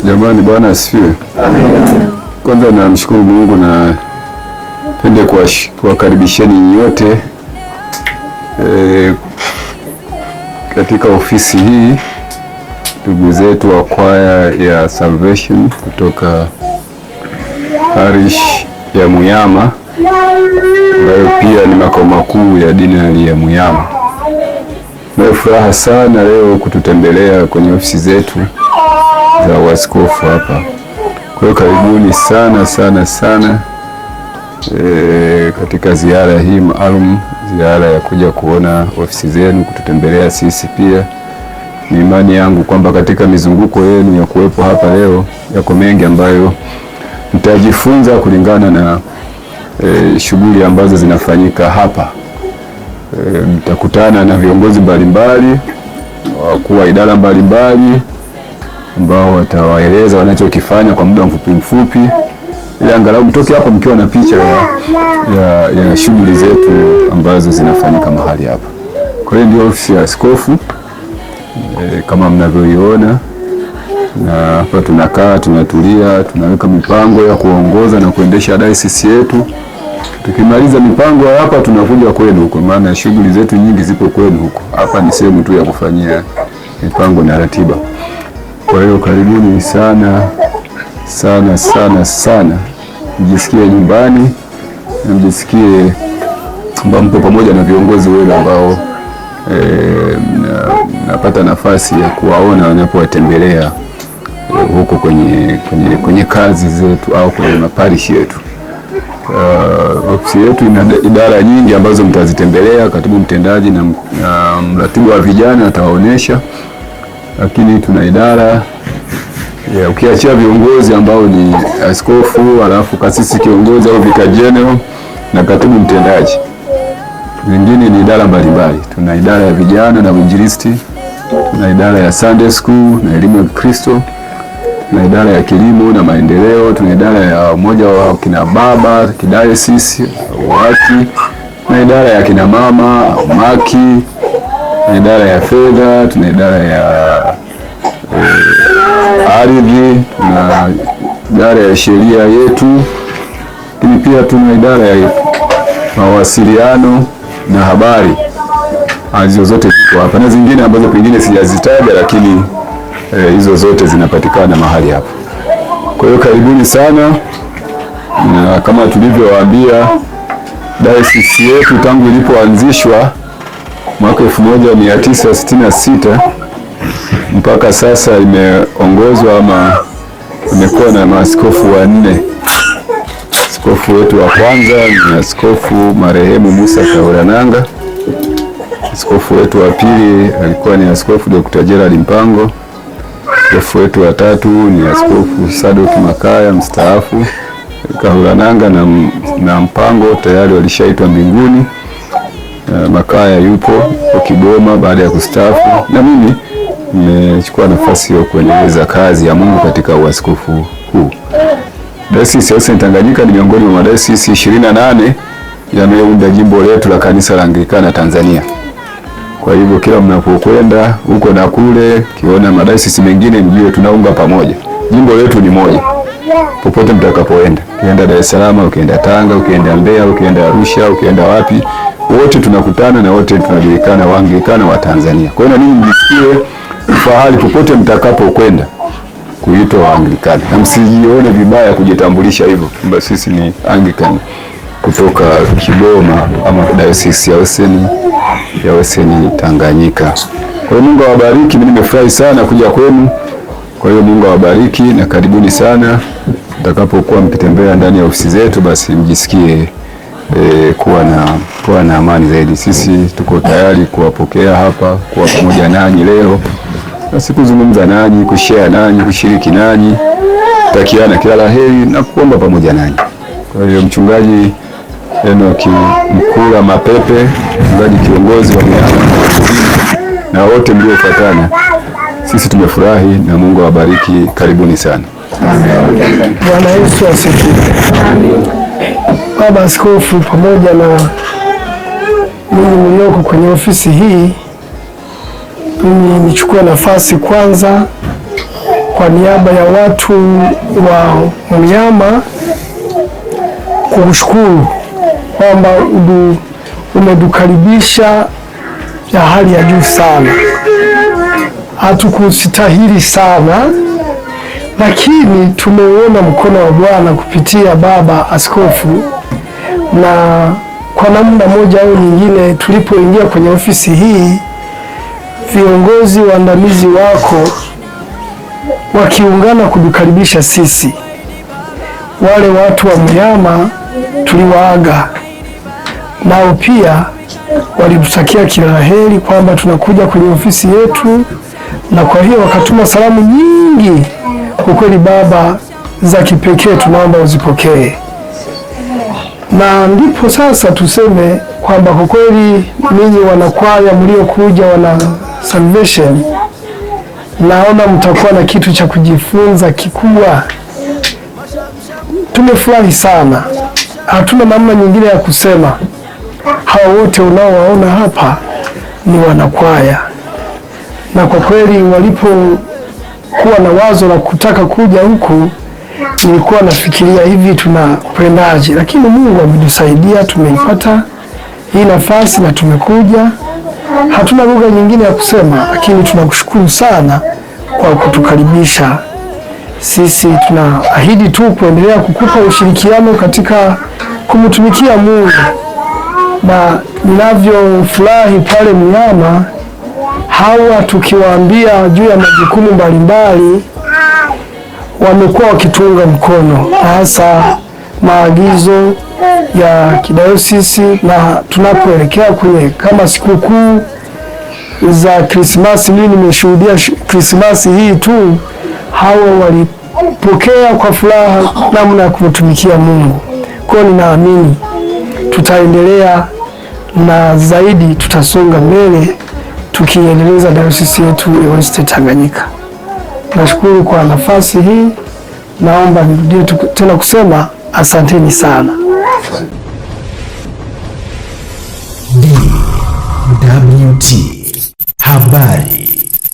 Jamani, Bwana asifiwe. Kwanza namshukuru Mungu na pende kuwakaribisheni nyote katika ofisi hii, ndugu zetu wa kwaya ya Salvation kutoka parish ya Muyama, ambayo pia ni makao makuu ya dinari ya Muyama. Na furaha sana leo kututembelea kwenye ofisi zetu za waskofu hapa. Kwa hiyo karibuni sana sana sana katika ziara hii maalum, ziara ya kuja kuona ofisi zenu, kututembelea sisi pia. Ni imani yangu kwamba katika mizunguko yenu ya kuwepo hapa leo yako mengi ambayo mtajifunza kulingana na shughuli ambazo zinafanyika hapa. Mtakutana na viongozi mbalimbali, wakuu wa idara mbalimbali ambao watawaeleza wanachokifanya kwa muda mfupi ili angalau mtoke hapa mkiwa na picha ya shughuli zetu ambazo zinafanyika mahali hapa. Kwa hiyo ndio ofisi ya askofu kama mnavyoiona, na hapa tunakaa, tunatulia, tunaweka mipango ya kuongoza na kuendesha dayosisi yetu. Tukimaliza mipango hapa tunakuja kwenu huko, maana shughuli zetu nyingi zipo kwenu huko. Hapa ni sehemu tu ya kufanyia mipango na ratiba. Kwa hiyo karibuni sana sana sana sana, mjisikie nyumbani na mjisikie kwamba mpo pamoja na viongozi wenu ambao napata nafasi ya kuwaona wanapowatembelea huko kwenye kazi zetu au kwenye maparishi yetu. Ofisi yetu ina idara nyingi ambazo mtazitembelea. Katibu mtendaji na mratibu wa vijana atawaonesha, lakini tuna idara ya ukiachia viongozi ambao ni askofu, alafu kasisi kiongozi au vicar general na katibu mtendaji, wengine ni idara mbalimbali. Tuna idara ya vijana na uinjilisti, tuna idara ya Sunday school na elimu ya Kristo, tuna idara ya kilimo na maendeleo, tuna idara ya umoja wa kina baba kidayosisi waki, na idara ya kina mama maki, na idara ya fedha, tuna idara ya ardhi, tuna idara ya sheria yetu, lakini pia tuna idara ya mawasiliano na habari. Hizo zote ziko hapa na zingine ambazo pengine sijazitaja, lakini hizo zote zinapatikana mahali hapa. Kwa hiyo karibuni sana, na kama tulivyowaambia, dayosisi yetu tangu ilipoanzishwa mwaka 1966 mpaka sasa imeongozwa ama imekuwa na maaskofu 4. Askofu wetu wa kwanza ni askofu marehemu Musa Kahurananga. Askofu wetu wa pili alikuwa ni askofu Dr. Gerald Mpango. Askofu wetu wa tatu ni askofu Sadoki Makaya mstaafu. Kahurananga na Mpango tayari walishaitwa mbinguni. Makaya yupo Kigoma baada ya kustaafu, na mimi nimechukua nafasi hiyo kuendeleza kazi ya Mungu katika uaskofu huu. Dayosisi ya St. Tanganyika ni miongoni mwa madayosisi 28 yanayounda jimbo letu la kanisa la Anglikana Tanzania. Kwa hivyo kila mnapokwenda huko na kule, kiona madayosisi mengine, mjue tunaunga pamoja. Jimbo letu ni moja. Popote mtakapoenda, ukienda Dar es Salaam, ukienda Tanga, ukienda Mbeya, ukienda Arusha, ukienda wapi, wote tunakutana na wote tunajulikana Waanglikana wa Tanzania. Kwa hiyo ninyi mjisikie fahari popote mtakapokwenda kuitwa Waanglikana, na msijione vibaya kujitambulisha hivyo kwamba sisi ni Anglican kutoka Kigoma ama dayosisi ya Weseni Tanganyika. Kwa hiyo Mungu awabariki. Mimi nimefurahi sana kuja kwenu. Kwa hiyo Mungu awabariki na karibuni sana. Mtakapokuwa mkitembea ndani ya ofisi zetu, basi mjisikie kuwa na amani zaidi. Sisi tuko tayari kuwapokea hapa, kuwa pamoja nanyi leo, na kuzungumza nanyi, kushare nanyi, kushiriki nanyi, takiana kila laheri na kuomba pamoja nanyi. Kwa hiyo mchungaji Enoki Mkula Mapepe, mchungaji kiongozi wa Muyama na wote mliofuatana, sisi tumefurahi na Mungu awabariki. Karibuni sana. Bwana Yesu asifiwe. Baba Askofu pamoja na mimi mlioko kwenye ofisi hii, mimi nichukue nafasi kwanza kwa niaba ya watu wa Mnyama kukushukuru kwamba umetukaribisha ya hali ya juu sana. Hatukustahili sana, lakini tumeuona mkono wa Bwana kupitia baba askofu, na kwa namna moja au nyingine tulipoingia kwenye ofisi hii, viongozi waandamizi wako wakiungana kutukaribisha sisi. Wale watu wa Mnyama tuliwaaga, nao pia walitutakia kila la heri kwamba tunakuja kwenye ofisi yetu, na kwa hiyo wakatuma salamu nyingi. Kwa kweli baba, za kipekee tunaomba uzipokee. Na ndipo sasa tuseme kwamba kwa kweli ninyi wanakwaya mliokuja, wana Salvation, naona mtakuwa na kitu cha kujifunza kikubwa. Tumefurahi sana, hatuna namna nyingine ya kusema. Hao wote unaowaona hapa ni wanakwaya, na kwa kweli walipokuwa na wazo la kutaka kuja huku, nilikuwa nafikiria hivi tunakwendaje, lakini Mungu ametusaidia, tumeipata hii nafasi na tumekuja. Hatuna lugha nyingine ya kusema, lakini tunakushukuru sana kwa kutukaribisha. Sisi tunaahidi tu kuendelea kukupa ushirikiano katika kumtumikia Mungu, na ninavyofurahi pale Mnyama, hawa tukiwaambia juu ya majukumu mbalimbali wamekuwa wakitunga mkono, hasa maagizo ya kidayosisi, na tunapoelekea kwenye kama sikukuu za Krismasi. Mimi nimeshuhudia Krismasi hii tu, hawa walipokea kwa furaha namna ya kumtumikia Mungu. Kwa hiyo ninaamini tutaendelea na zaidi tutasonga mbele tukiendeleza dayosisi yetu ya West Tanganyika. Nashukuru kwa nafasi hii, naomba nirudie tena kusema asanteni sana. DWT Habari.